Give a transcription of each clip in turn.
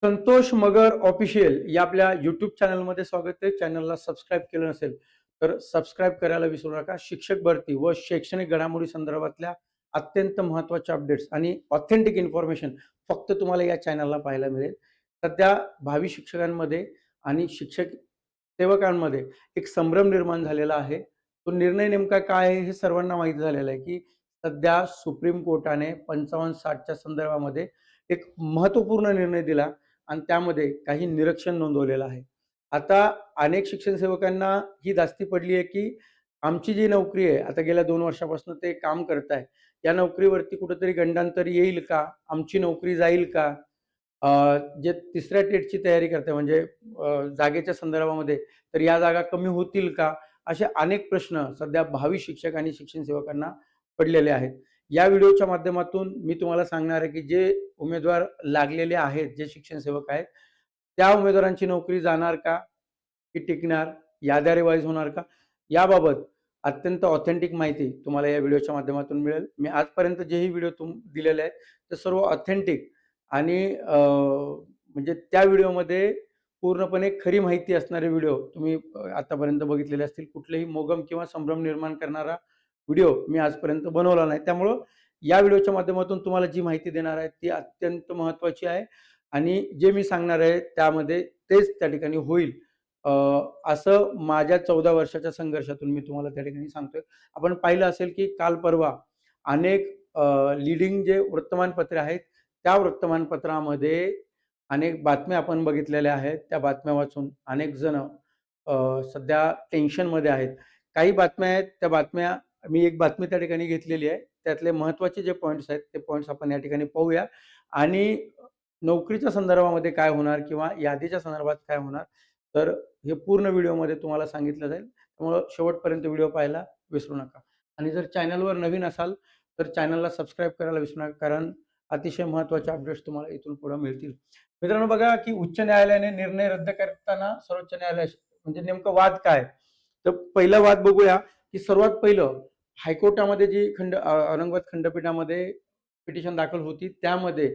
संतोष मगर official या आपल्या YouTube चॅनलमध्ये स्वागत आहे. चॅनलला सबस्क्राईब केलं नसेल तर सबस्क्राईब करायला विसरू नका. शिक्षक भरती व शैक्षणिक घडामोडी संदर्भातल्या अत्यंत महत्त्वाच्या अपडेट्स आणि ऑथेंटिक इन्फॉर्मेशन फक्त तुम्हाला या चॅनलला पाहायला मिळेल. सध्या भावी शिक्षकांमध्ये आणि शिक्षक सेवकांमध्ये एक संभ्रम निर्माण झालेला आहे. तो निर्णय नेमका काय आहे हे सर्वांना माहिती झालेलं आहे, की सध्या सुप्रीम कोर्टाने 55-60च्या संदर्भामध्ये एक महत्त्वपूर्ण निर्णय दिला आणि त्यामध्ये काही निरीक्षण नोंदवलेलं आहे. आता अनेक शिक्षण सेवकांना ही धास्ती पडली आहे, की आमची जी नोकरी आहे, आता गेल्या 2 वर्षापासून ते काम करताय. या नोकरीवरती कुठेतरी गंडांतर येईल का? आमची नोकरी जाईल का? अ, जे तिसऱ्या टेटची तयारी करताय म्हणजे जागेच्या संदर्भामध्ये, तर या जागा कमी होतील का? असे अनेक प्रश्न सध्या भावी शिक्षक आणि शिक्षण सेवकांना पडलेले आहेत. या व्हिडिओच्या माध्यमातून मी तुम्हाला सांगणार आहे, की जे उमेदवार लागलेले आहेत, जे शिक्षण सेवक आहेत, त्या उमेदवारांची नोकरी जाणार का? की टिकणार? याद्या रिवाईज होणार का? याबाबत अत्यंत ऑथेंटिक माहिती तुम्हाला या व्हिडिओच्या माध्यमातून मिळेल. मी आजपर्यंत जेही व्हिडिओ दिलेले आहेत, ते सर्व ऑथेंटिक आणि म्हणजे त्या व्हिडिओमध्ये पूर्णपणे खरी माहिती असणारे व्हिडिओ तुम्ही आतापर्यंत बघितलेले असतील. कुठलेही मोगम किंवा संभ्रम निर्माण करणारा व्हिडिओ मी आजपर्यंत बनवला नाही. त्यामुळं या व्हिडिओच्या माध्यमातून तुम्हाला जी माहिती देणार आहे ती अत्यंत महत्त्वाची आहे आणि जे मी सांगणार आहे त्यामध्ये तेच त्या ठिकाणी होईल. असं माझ्या 14 वर्षाच्या संघर्षातून मी तुम्हाला त्या ठिकाणी सांगतोय. आपण पाहिलं असेल की काल परवा अनेक लीडिंग जे वृत्तमानपत्रे आहेत, त्या वृत्तमानपत्रामध्ये अनेक बातम्या आपण बघितलेल्या आहेत. त्या बातम्या वाचून अनेक जण सध्या टेन्शनमध्ये आहेत. काही बातम्या आहेत, त्या बातम्या मी एक बातमी त्या ठिकाणी घेतलेली आहे. त्यातले महत्त्वाचे जे पॉइंट्स आहेत, ते पॉइंट्स आपण या ठिकाणी पाहूया आणि नोकरीच्या संदर्भामध्ये काय होणार किंवा यादीच्या संदर्भात काय होणार, तर हे पूर्ण व्हिडिओमध्ये तुम्हाला सांगितलं जाईल. त्यामुळं शेवटपर्यंत व्हिडिओ पाहायला विसरू नका आणि जर चॅनलवर नवीन असाल, तर चॅनलला सबस्क्राईब करायला विसरू नका, कारण अतिशय महत्त्वाचे अपडेट्स तुम्हाला इथून पुढे मिळतील. मित्रांनो बघा, की उच्च न्यायालयाने निर्णय रद्द करताना सर्वोच्च न्यायालयाशी म्हणजे नेमकं वाद काय? तर पहिला वाद बघूया, की सर्वात पहिलं हायकोर्टामध्ये जी औरंगाबाद खंडपीठामध्ये पिटिशन दाखल होती, त्यामध्ये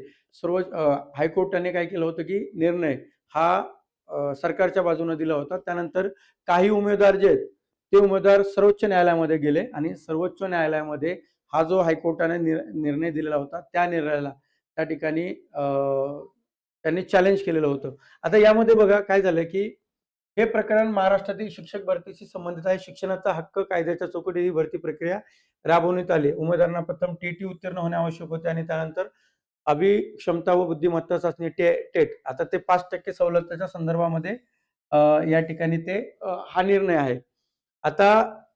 हायकोर्टाने काय केलं होतं, की निर्णय हा सरकारच्या बाजूने दिला होता. त्यानंतर काही उमेदवार जे आहेत, ते उमेदवार सर्वोच्च न्यायालयामध्ये गेले आणि सर्वोच्च न्यायालयामध्ये हा जो हायकोर्टाने निर्णय दिलेला होता, त्या निर्णयाला त्या ठिकाणी त्यांनी चॅलेंज केलेलं होतं. आता यामध्ये बघा काय झालं, की हे प्रकरण महाराष्ट्रातील शिक्षक भरतीशी संबंधित आहे. शिक्षणाचा हक्क कायद्याच्या चौकटीत ही भरती प्रक्रिया राबवण्यात आली. उमेदवारांना प्रथम टीटी उत्तीर्ण होणे आवश्यक होते आणि त्यानंतर अभिक्षमता व बुद्धिमत्ता चाचणी टेट आता ते 5% सवलतीच्या संदर्भामध्ये या ठिकाणी ते हा निर्णय आहे. आता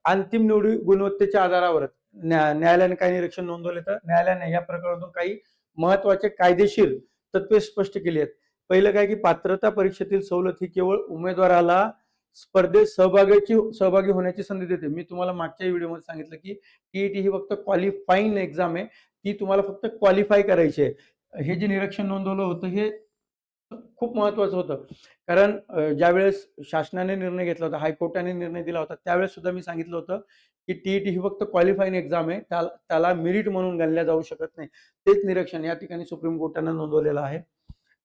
अंतिम निवडी गुणवत्तेच्या आधारावर न्यायालयाने काही निरीक्षण नोंदवले, तर न्यायालयाने या प्रकरणातून काही महत्त्वाचे कायदेशीर तत्वे स्पष्ट केली आहेत. पहिलं काय, की पात्रता परीक्षेतील सवलत ही केवळ उमेदवाराला स्पर्धेत सहभागी होण्याची संधी देते. मी तुम्हाला मागच्या व्हिडिओमध्ये सांगितलं, की टीईटी ही फक्त क्वालिफाईंग एक्झाम आहे. ती तुम्हाला फक्त क्वालिफाय करायची आहे. हे जे निरीक्षण नोंदवलं होतं हे खूप महत्त्वाचं होतं. कारण ज्यावेळेस शासनाने निर्णय घेतला होता, हायकोर्टाने निर्णय दिला होता, त्यावेळेस सुद्धा मी सांगितलं होतं, की टीईटी ही फक्त क्वालिफाईंग एक्झाम आहे. त्याला मेरिट म्हणून गणल्या जाऊ शकत नाही. तेच निरीक्षण या ठिकाणी सुप्रीम कोर्टानं नोंदवलेलं आहे.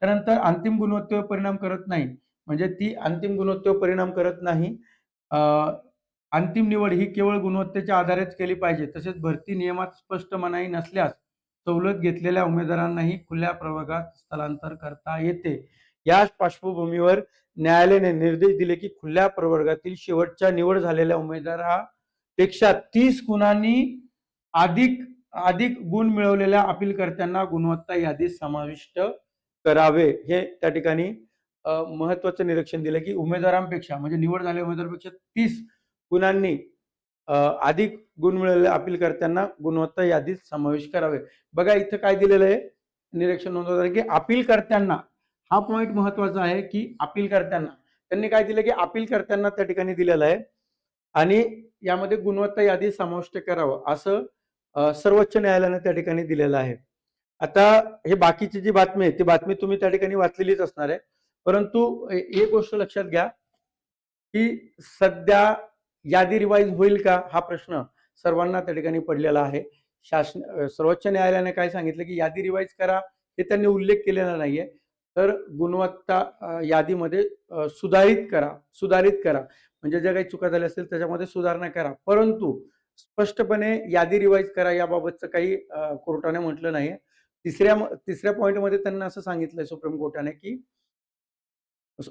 त्यानंतर अंतिम गुणवत्तेवर परिणाम करत नाही. म्हणजे ती अंतिम गुणवत्तेवर परिणाम करत नाही. अ, अंतिम निवड ही केवळ गुणवत्तेच्या आधारेच केली पाहिजे. तसेच भरती नियमात स्पष्ट मनाई नसल्यास सवलत घेतलेल्या उमेदवारांनाही खुल्या प्रवर्गात स्थलांतर करता येते. याच पार्श्वभूमीवर न्यायालयाने निर्देश दिले, की खुल्या प्रवर्गातील शेवटच्या निवड झालेल्या उमेदवारापेक्षा 30 गुणांनी अधिक अधिक गुण मिळवलेल्या अपीलकर्त्यांना गुणवत्ता यादीत समाविष्ट करावे. हे त्या ठिकाणी महत्त्वाचं निरीक्षण दिलं, की उमेदवारांपेक्षा म्हणजे निवड झालेल्या उमेदवारापेक्षा 30 गुणांनी अधिक गुण मिळालेल्या अपीलकर्त्यांना गुणवत्ता यादीत समावेश करावे. बघा इथं काय दिलेलं आहे निरीक्षण नोंदवलं, की अपीलकर्त्यांना हा पॉइंट महत्त्वाचा आहे, की अपीलकर्त्यांना त्यांनी काय दिलं, की अपीलकर्त्यांना त्या ठिकाणी दिलेलं आहे आणि यामध्ये गुणवत्ता यादी समाविष्ट करावं असं सर्वोच्च न्यायालयाने त्या ठिकाणी दिलेलं आहे. आता हे बाकीची जी बातमी आहे ती बातमी तुम्ही त्या ठिकाणी वाचलेलीच असणार आहे. परंतु एक गोष्ट लक्षात घ्या, की सध्या यादी रिवाईज होईल का? हा प्रश्न सर्वांना त्या ठिकाणी पडलेला आहे. सर्वोच्च न्यायालयाने काय सांगितलं, की यादी रिवाईज करा, हे त्यांनी उल्लेख केलेला नाहीये. तर गुणवत्ता यादीमध्ये सुधारित करा. म्हणजे ज्या काही चुका झाल्या असतील त्याच्यामध्ये सुधारणा करा. परंतु स्पष्टपणे यादी रिवाईज करा याबाबतचं काही कोर्टाने म्हटलं नाही. तिसऱ्या पॉइंटमध्ये त्यांना असं सांगितलंय सुप्रीम कोर्टाने, की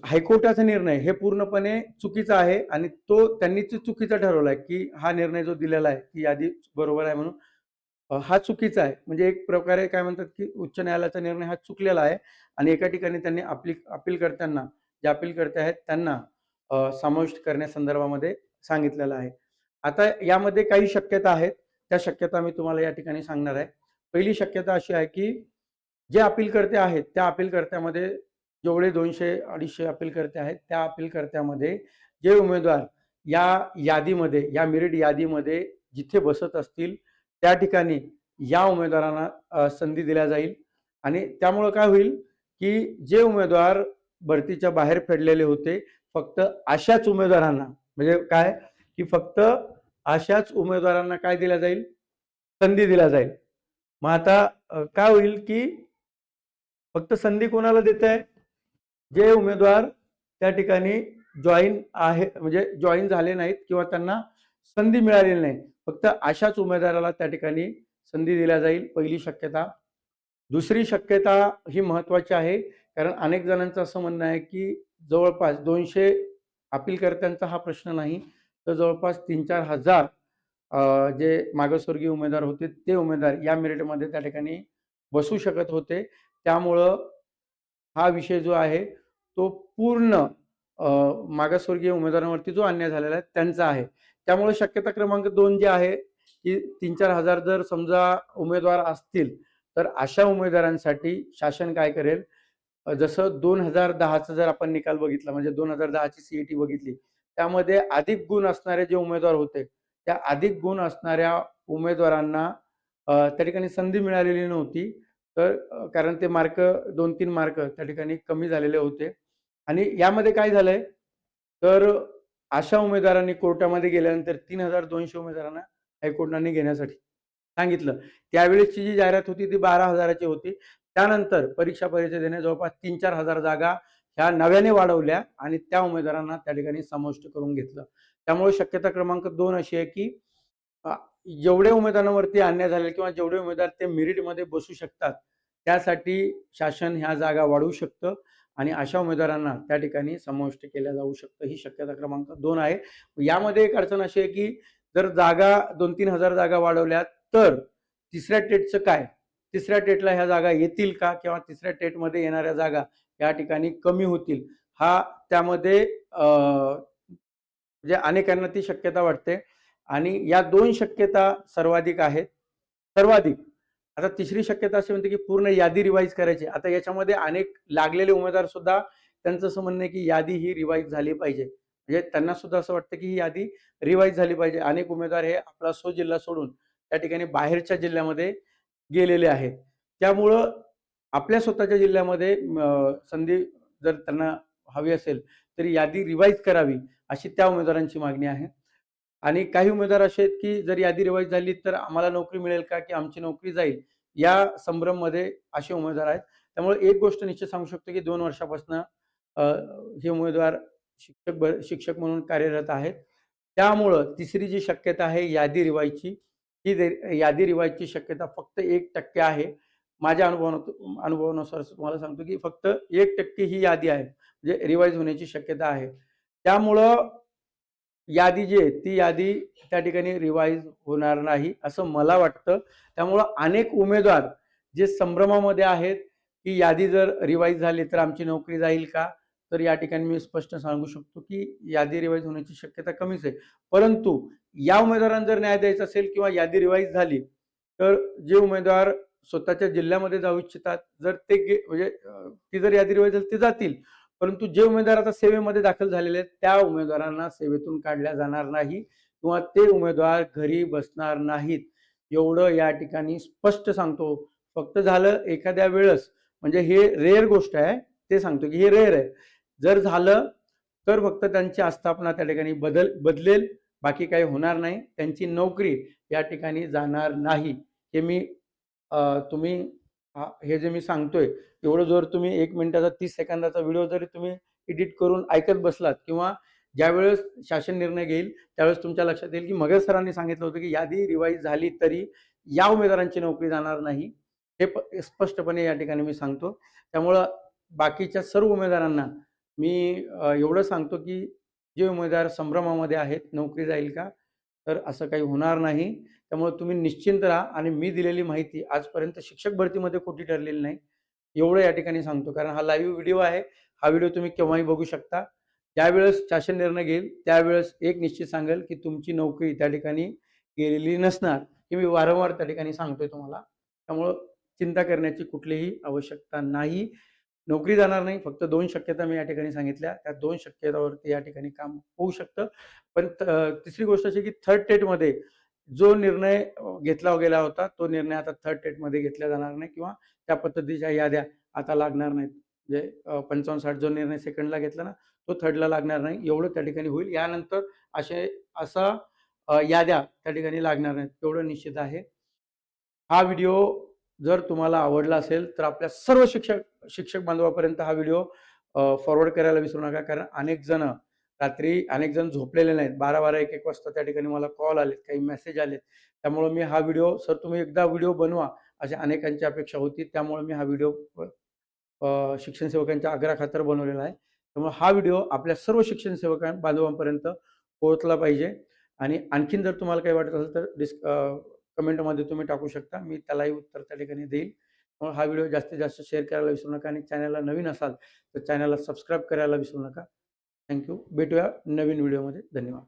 हायकोर्टाचा निर्णय हे पूर्णपणे चुकीचा आहे आणि तो त्यांनी चुकीचा ठरवलाय, की हा निर्णय जो दिलेला आहे, की यादी बरोबर आहे म्हणून हा चुकीचा आहे. म्हणजे एक प्रकारे काय म्हणतात, की उच्च न्यायालयाचा निर्णय हा चुकलेला आहे आणि एका ठिकाणी त्यांनी अपीलकर्त्यांना, जे अपीलकर्ते आहेत त्यांना समाविष्ट करण्यासंदर्भामध्ये सांगितलेलं आहे. आता यामध्ये काही शक्यता आहेत. त्या शक्यता मी तुम्हाला या ठिकाणी सांगणार आहे. पहिली शक्यता अशी आहे, की जे अपीलकर्ते आहेत, त्या अपीलकर्त्यामध्ये जेवढे 200-250 अपीलकर्ते आहेत, त्या अपीलकर्त्यामध्ये जे उमेदवार या यादीमध्ये, या मेरिट यादीमध्ये जिथे बसत असतील, त्या ठिकाणी या उमेदवारांना संधी दिल्या जाईल आणि त्यामुळं काय होईल, की जे उमेदवार भरतीच्या बाहेर पडलेले होते, फक्त अशाच उमेदवारांना म्हणजे काय, की फक्त अशाच उमेदवारांना काय दिल्या जाईल? संधी दिल्या जाईल. मग आता काय होईल, की फक्त संधी कोणाला देत आहे? जे उमेदवार त्या ठिकाणी जॉईन आहे म्हणजे जॉईन झाले नाहीत किंवा त्यांना संधी मिळालेली नाही. फक्त अशाच उमेदवाराला त्या ठिकाणी संधी दिल्या जाईल, पहिली शक्यता. दुसरी शक्यता ही महत्त्वाची आहे, कारण अनेक जणांचं असं म्हणणं आहे, की जवळपास 200 अपीलकर्त्यांचा हा प्रश्न नाही, तर जवळपास 3-4 हजार जे मागासवर्गीय उमेदवार होते, ते उमेदवार या मेरिटमध्ये त्या ठिकाणी बसू शकत होते. त्यामुळं हा विषय जो आहे तो पूर्ण मागासवर्गीय उमेदवारांवरती जो अन्याय झालेला आहे त्यांचा आहे. त्यामुळे शक्यता क्रमांक 2 जी आहे, की 3-4 हजार जर समजा उमेदवार असतील, तर अशा उमेदवारांसाठी शासन काय करेल, जसं 2010चा जर आपण निकाल बघितला म्हणजे 2010ची सीईटी बघितली, त्यामध्ये अधिक गुण असणारे जे उमेदवार होते, त्या अधिक गुण असणाऱ्या उमेदवारांना त्या ठिकाणी संधी मिळालेली नव्हती. तर कारण ते मार्क 2-3 मार्क त्या ठिकाणी कमी झालेले होते आणि यामध्ये काय झालंय, तर अशा उमेदवारांनी कोर्टामध्ये गेल्यानंतर 3,200 उमेदवारांना हायकोर्टाने घेण्यासाठी सांगितलं. त्यावेळेसची जी जाहिरात होती ती 12,000ची होती. त्यानंतर परीक्षा परिषदेने जवळपास 3-4 हजार जागा ह्या नव्याने वाढवल्या आणि त्या उमेदवारांना त्या ठिकाणी समाविष्ट करून घेतलं. त्यामुळे शक्यता क्रमांक 2 अशी आहे, की अ, जेवढे उमेदवारांवरती अन्याय झाले किंवा जेवढे उमेदवार ते मेरिटमध्ये बसू शकतात, त्यासाठी शासन ह्या जागा वाढवू शकतं आणि अशा उमेदवारांना त्या ठिकाणी समाविष्ट केल्या जाऊ शकतं. ही शक्यता क्रमांक 2 आहे. यामध्ये एक अडचण अशी आहे, की जर जागा 2-3 हजार जागा वाढवल्या, तर तिसऱ्या टेटचं काय? तिसऱ्या टेटला ह्या जागा येतील का? किंवा तिसऱ्या टेटमध्ये येणाऱ्या जागा या ठिकाणी कमी होतील. हा त्यामध्ये म्हणजे अनेकांना ती शक्यता वाटते आणि या 2 शक्यता सर्वाधिक आहेत. सर्वाधिक. आता तिसरी शक्यता अशी म्हणते, की पूर्ण यादी रिवाईज करायची. आता याच्यामध्ये अनेक लागलेले उमेदवार सुद्धा त्यांचं असं म्हणणं आहे, की यादी ही रिवाईज झाली पाहिजे. म्हणजे त्यांना सुद्धा असं वाटतं, की ही यादी रिवाईज झाली पाहिजे. अनेक उमेदवार हे आपला स्वजिल्हा सोडून त्या ठिकाणी बाहेरच्या जिल्ह्यामध्ये गेलेले आहेत. त्यामुळं आपल्या स्वतःच्या जिल्ह्यामध्ये संधी जर त्यांना हवी असेल, तर यादी रिवाईज करावी, अशी त्या उमेदवारांची मागणी आहे. आणि काही उमेदवार असे आहेत, की जर यादी रिवाईज झाली तर आम्हाला नोकरी मिळेल का? की आमची नोकरी जाईल? या संभ्रममध्ये असे उमेदवार आहेत. त्यामुळे एक गोष्ट निश्चित सांगू शकतो, की 2 वर्षापासून हे उमेदवार शिक्षक म्हणून कार्यरत आहेत. त्यामुळं तिसरी जी शक्यता आहे यादी रिवाईजची, ही यादी रिवाईजची शक्यता फक्त 1% आहे. माझ्या अनुभवानुसार तुम्हाला सांगतो, की फक्त 1% ही यादी आहे. म्हणजे रिवाईज होण्याची शक्यता आहे. त्यामुळं यादी जी आहे, ती यादी त्या ठिकाणी रिवाईज होणार नाही, असं मला वाटतं. त्यामुळं अनेक उमेदवार जे संभ्रमामध्ये आहेत, की यादी जर रिवाईज झाली तर आमची नोकरी जाईल का? तर या ठिकाणी मी स्पष्ट सांगू शकतो, की यादी रिवाईज होण्याची शक्यता कमीच आहे. परंतु या उमेदवारांना जर न्याय द्यायचा असेल किंवा यादी रिवाईज झाली, तर जे उमेदवार स्वतःच्या जिल्ह्यामध्ये जाऊ इच्छितात, जर ते म्हणजे ती जर यादी रिवाईज झाली ते जातील. परंतु जे उमेदवार आता सेवेमध्ये दाखल झालेले आहेत, त्या उमेदवारांना सेवेतून काढल्या जाणार नाही किंवा ते उमेदवार घरी बसणार नाहीत. एवढं या ठिकाणी स्पष्ट सांगतो. फक्त झालं एखाद्या वेळेस म्हणजे हे रेअर गोष्ट आहे. ते सांगतो की हे रेअर आहे. जर झालं तर फक्त त्यांची आस्थापना त्या ठिकाणी बदलेल. बाकी काही होणार नाही. त्यांची नोकरी या ठिकाणी जाणार नाही. हे मी तुम्ही हे जे मी सांगतोय, एवढं जर तुम्ही 1 मिनिटाचा 30 सेकंदाचा व्हिडिओ जरी तुम्ही एडिट करून ऐकत बसलात किंवा ज्यावेळेस शासन निर्णय घेईल, त्यावेळेस तुमच्या लक्षात येईल, की मगर सरांनी सांगितलं होतं, की यादी रिवाईज झाली तरी या उमेदवारांची नोकरी जाणार नाही. हे स्पष्टपणे या ठिकाणी मी सांगतो. त्यामुळं बाकीच्या सर्व उमेदवारांना मी एवढं सांगतो, की जे उमेदवार संभ्रमामध्ये आहेत, नोकरी जाईल का? तर असं काही होणार नाही. त्यामुळे तुम्ही निश्चिंत राहा आणि मी दिलेली माहिती आजपर्यंत शिक्षक भरतीमध्ये खोटी ठरलेली नाही. एवढं या ठिकाणी सांगतो. कारण हा लाईव्ह व्हिडिओ आहे. हा व्हिडिओ तुम्ही केव्हाही बघू शकता. ज्यावेळेस शासन निर्णय घेईल, त्यावेळेस एक निश्चित सांगेल, की तुमची नोकरी त्या ठिकाणी गेलेली नसणार. हे मी वारंवार त्या ठिकाणी सांगतोय तुम्हाला. त्यामुळं चिंता करण्याची कुठलीही आवश्यकता नाही. नोकरी जाणार नाही. फक्त 2 शक्यता मी या ठिकाणी सांगितल्या. त्या 2 शक्यतावरती या ठिकाणी काम होऊ शकतं. पण तिसरी गोष्ट अशी की थर्ड टेटमध्ये जो निर्णय घेतला गेला होता, तो निर्णय आता थर्ड टेटमध्ये घेतला जाणार नाही किंवा त्या पद्धतीच्या याद्या आता लागणार नाहीत. म्हणजे 55-60 जो निर्णय सेकंडला घेतला ना, तो थर्डला लागणार नाही. एवढं त्या ठिकाणी होईल. यानंतर असा याद्या त्या ठिकाणी लागणार नाहीत. एवढं निश्चित आहे. हा व्हिडिओ जर तुम्हाला आवडला असेल, तर आपल्या सर्व शिक्षक बांधवापर्यंत हा व्हिडिओ फॉरवर्ड करायला विसरू नका. कारण अनेक जण झोपलेले नाहीत. 12-12, 1-1 वाजता त्या ठिकाणी मला कॉल आलेत, काही मेसेज आलेत. त्यामुळे मी हा व्हिडिओ सर तुम्ही एकदा व्हिडिओ बनवा, अशा अनेकांची अपेक्षा होती. त्यामुळे मी हा व्हिडिओ शिक्षण सेवकांच्या आग्रहाखातर बनवलेला आहे. त्यामुळे हा व्हिडिओ आपल्या सर्व शिक्षण बांधवांपर्यंत पोहोचला पाहिजे आणि आणखीन जर तुम्हाला काही वाटत असेल तर कमेंटमध्ये तुम्ही टाकू शकता. मी त्यालाही उत्तर त्या ठिकाणी देईल. मग हा व्हिडिओ जास्तीत जास्त शेअर करायला विसरू नका आणि चॅनलला नवीन असाल तर चॅनलला सबस्क्राईब करायला विसरू नका. थँक भेटूया नवीन व्हिडिओमध्ये. धन्यवाद.